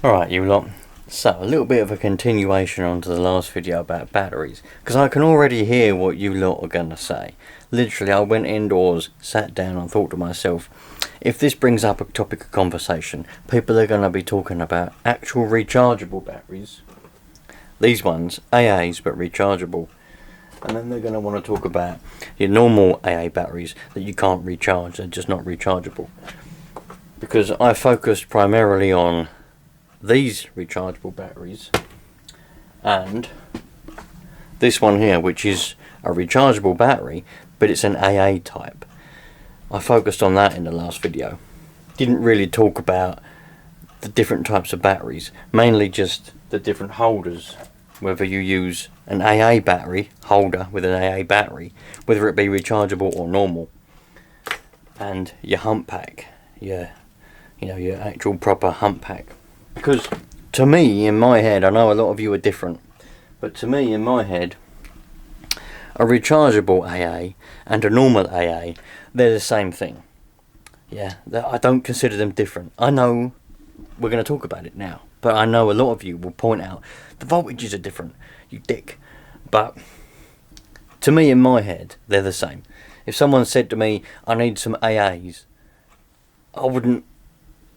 Alright you lot, so a little bit of a continuation onto the last video about batteries, because I can already hear what you lot are going to say. Literally, I went indoors, sat down and thought to myself, if this brings up a topic of conversation, people are going to be talking about actual rechargeable batteries, these ones, AAs but rechargeable, and then they're going to want to talk about your normal AA batteries that you can't recharge, they're just not rechargeable. Because I focused primarily on these rechargeable batteries and this one here, which is a rechargeable battery but it's an AA type. I focused on that in the last video. Didn't really talk about the different types of batteries, mainly just the different holders, whether you use an AA battery holder with an AA battery, whether it be rechargeable or normal, and your hump pack, your actual proper hump pack. Because to me, in my head, I know a lot of you are different, but to me, in my head, a rechargeable AA and a normal AA, they're the same thing. Yeah, I don't consider them different. I know we're going to talk about it now, but I know a lot of you will point out the voltages are different, you dick. But to me, in my head, they're the same. If someone said to me, I need some AAs, I wouldn't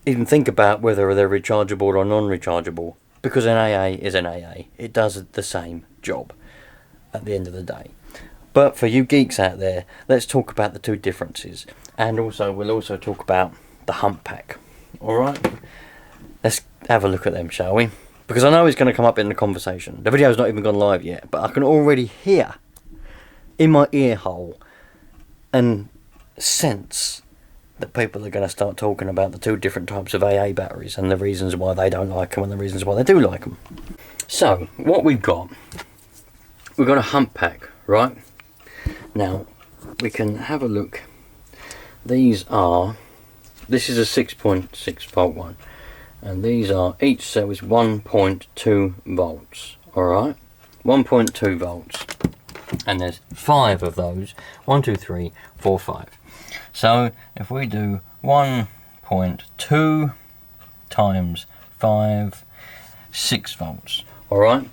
even think about whether they're rechargeable or non-rechargeable, because an AA is an AA. It does the same job at the end of the day. But for you geeks out there, let's talk about the two differences, and also we'll also talk about the hump pack. Alright, let's have a look at them, shall we? Because I know it's going to come up in the conversation. The video's not even gone live yet, but I can already hear in my ear hole and sense that people are going to start talking about the two different types of AA batteries and the reasons why they don't like them and the reasons why they do like them. So, what we've got a hump pack, right? Now, we can have a look. This is a 6.6 volt one, and these are, each cell is 1.2 volts, alright? 1.2 volts, and there's 5 of those, 1, 2, 3, 4, 5. So if we do 1.2 times 5, 6 volts, alright?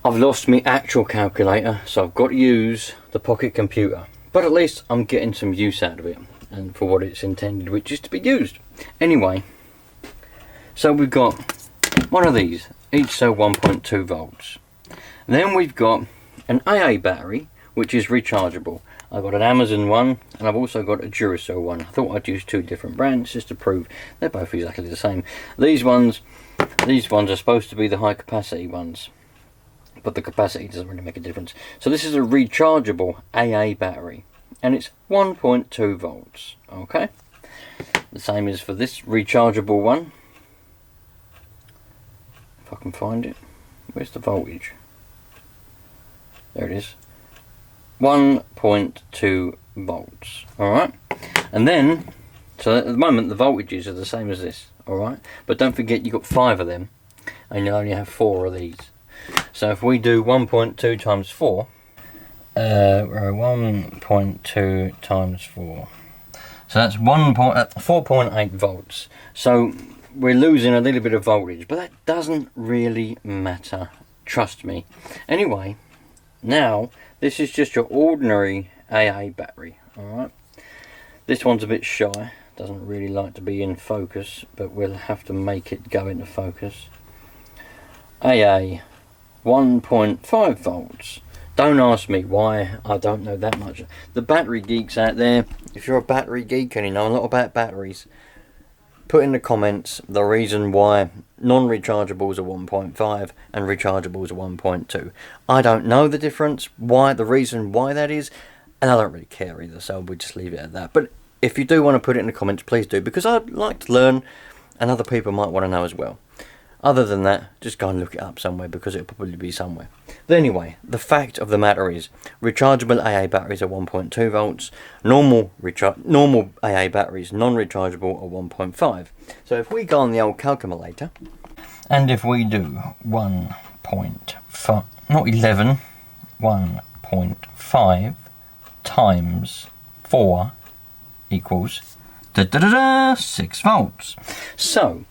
I've lost my actual calculator, so I've got to use the pocket computer. But at least I'm getting some use out of it, and for what it's intended, which is to be used. Anyway, so we've got one of these, each cell 1.2 volts. And then we've got an AA battery, which is rechargeable. I've got an Amazon one, and I've also got a Duracell one. I thought I'd use two different brands just to prove they're both exactly the same. These ones are supposed to be the high capacity ones, but the capacity doesn't really make a difference. So this is a rechargeable AA battery, and it's 1.2 volts, okay? The same as for this rechargeable one. If I can find it. Where's the voltage? There it is. 1.2 volts, alright? And then, so at the moment the voltages are the same as this, alright? But don't forget you've got 5 of them, and you only have 4 of these. So if we do 1.2 times 4, 1.2 times 4, so that's 4.8 volts. So we're losing a little bit of voltage, but that doesn't really matter, trust me. Anyway, now this is just your ordinary AA battery, alright? This one's a bit shy, doesn't really like to be in focus, but we'll have to make it go into focus. AA 1.5 volts. Don't ask me why, I don't know that much. The battery geeks out there, if you're a battery geek and you know a lot about batteries, put in the comments the reason why non-rechargeables are 1.5 and rechargeables are 1.2. I don't know the difference, the reason why that is, and I don't really care either, so we'll just leave it at that. But if you do want to put it in the comments, please do, because I'd like to learn, and other people might want to know as well. Other than that, just go and look it up somewhere, because it'll probably be somewhere. But anyway, the fact of the matter is, rechargeable AA batteries are 1.2 volts, normal AA batteries, non-rechargeable, are 1.5. So if we go on the old calculator, and if we do 1.5, not 11, 1.5 times 4 equals 6 volts. So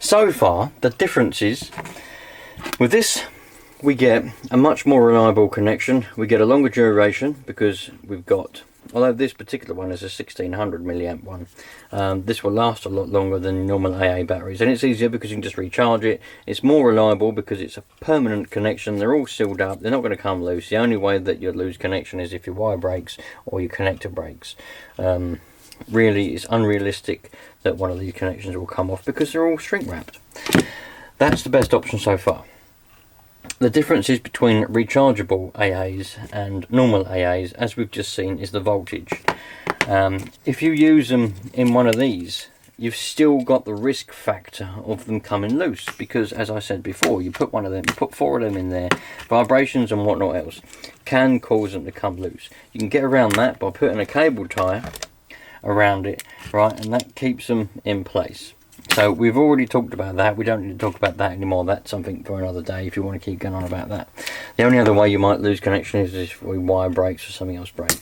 So far, the difference is, with this, we get a much more reliable connection. We get a longer duration because we've got, although this particular one is a 1600 milliamp one, this will last a lot longer than normal AA batteries, and it's easier because you can just recharge it. It's more reliable because it's a permanent connection. They're all sealed up, they're not going to come loose. The only way that you'd lose connection is if your wire breaks or your connector breaks. Really, it's unrealistic that one of these connections will come off because they're all shrink wrapped. That's the best option so far. The differences between rechargeable AAs and normal AAs, as we've just seen, is the voltage. If you use them in one of these, you've still got the risk factor of them coming loose, because as I said before, you put one of them, you put 4 of them in there, vibrations and whatnot else can cause them to come loose. You can get around that by putting a cable tie around it, right, and that keeps them in place. So we've already talked about that. We don't need to talk about that anymore. That's something for another day if you want to keep going on about that. The only other way you might lose connection is if a wire breaks or something else breaks.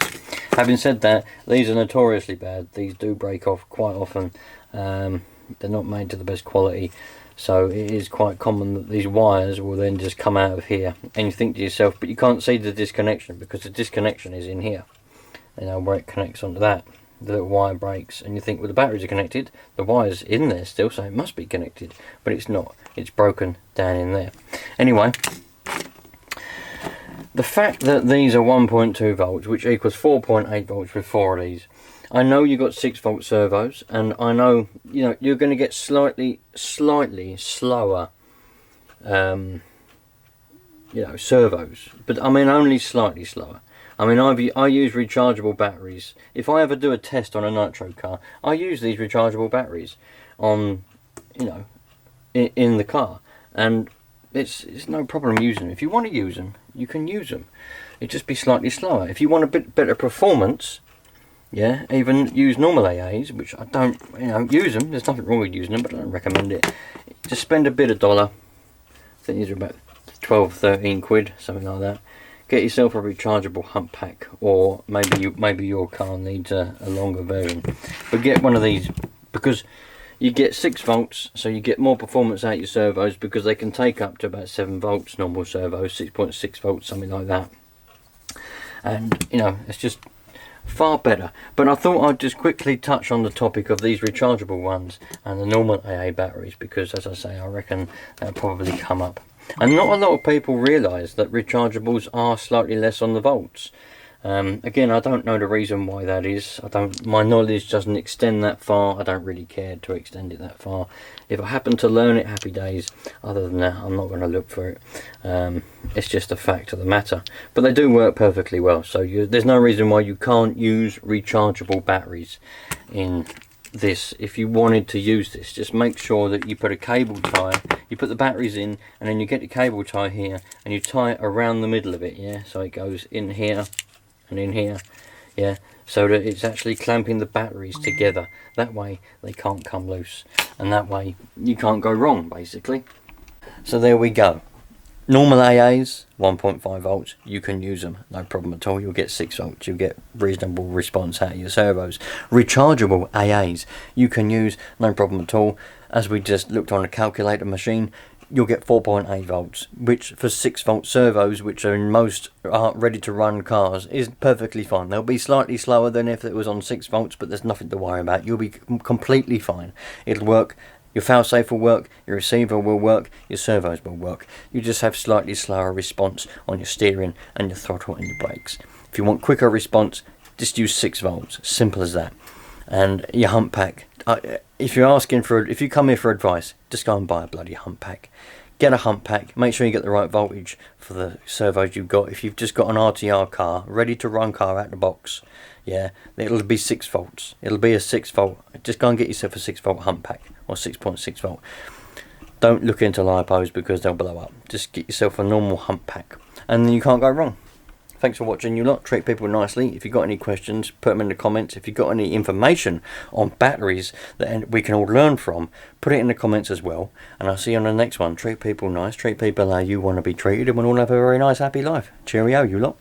Having said that, these are notoriously bad. These do break off quite often. They're not made to the best quality, so it is quite common that these wires will then just come out of here, and you think to yourself, but you can't see the disconnection because the disconnection is in here, you know, where it connects onto that. The little wire breaks, and you think, well, the batteries are connected, the wire's in there still, so it must be connected, but it's not. It's broken down in there. Anyway, the fact that these are 1.2 volts, which equals 4.8 volts with 4 of these, I know you've got 6 volt servos, and I know, you know, you're going to get slightly slower you know, servos, but I mean only slightly slower. I mean, I use rechargeable batteries. If I ever do a test on a Nitro car, I use these rechargeable batteries on, you know, in the car, and it's no problem using them. If you want to use them, you can use them. It'd just be slightly slower. If you want a bit better performance, yeah, even use normal AAs, which I don't, you know, use them. There's nothing wrong with using them, but I don't recommend it. Just spend a bit of $1. I think these are about 12, 13 quid, something like that. Get yourself a rechargeable hump pack, or maybe your car needs a longer version. But get one of these, because you get 6 volts, so you get more performance out of your servos, because they can take up to about 7 volts, normal servos, 6.6 volts, something like that. And, you know, it's just far better. But I thought I'd just quickly touch on the topic of these rechargeable ones and the normal AA batteries, because, as I say, I reckon that'll probably come up. And not a lot of people realise that rechargeables are slightly less on the volts. Again, I don't know the reason why that is. My knowledge doesn't extend that far. I don't really care to extend it that far. If I happen to learn it, happy days. Other than that, I'm not going to look for it. It's just a fact of the matter. But they do work perfectly well. So there's no reason why you can't use rechargeable batteries in this. If you wanted to use this, just make sure that you put a cable tie, you put the batteries in, and then you get the cable tie here and you tie it around the middle of it, yeah, so it goes in here and in here, yeah, so that it's actually clamping the batteries together. That way they can't come loose, and that way you can't go wrong, basically. So there we go. Normal AAs, 1.5 volts, you can use them, no problem at all. You'll get 6 volts, you'll get reasonable response out of your servos. Rechargeable AAs, you can use, no problem at all. As we just looked on a calculator machine, you'll get 4.8 volts, which for 6 volt servos, which are in most ready to run cars, is perfectly fine. They'll be slightly slower than if it was on 6 volts, but there's nothing to worry about. You'll be completely fine. It'll work. Your failsafe will work, your receiver will work, your servos will work. You just have slightly slower response on your steering and your throttle and your brakes. If you want quicker response, just use 6 volts. Simple as that. And your hump pack. If you come here for advice, just go and buy a bloody hump pack. Get a hump pack. Make sure you get the right voltage for the servos you've got. If you've just got an RTR car, ready to run car out the box, yeah, it'll be 6 volts. It'll be a 6 volt. Just go and get yourself a 6 volt hump pack, or 6.6 volt. Don't look into lipos because they'll blow up. Just get yourself a normal hump pack, and then you can't go wrong. Thanks for watching, you lot. Treat people nicely. If you've got any questions, put them in the comments. If you've got any information on batteries that we can all learn from, put it in the comments as well. And I'll see you on the next one. Treat people nice. Treat people how you want to be treated, and we'll all have a very nice, happy life. Cheerio, you lot.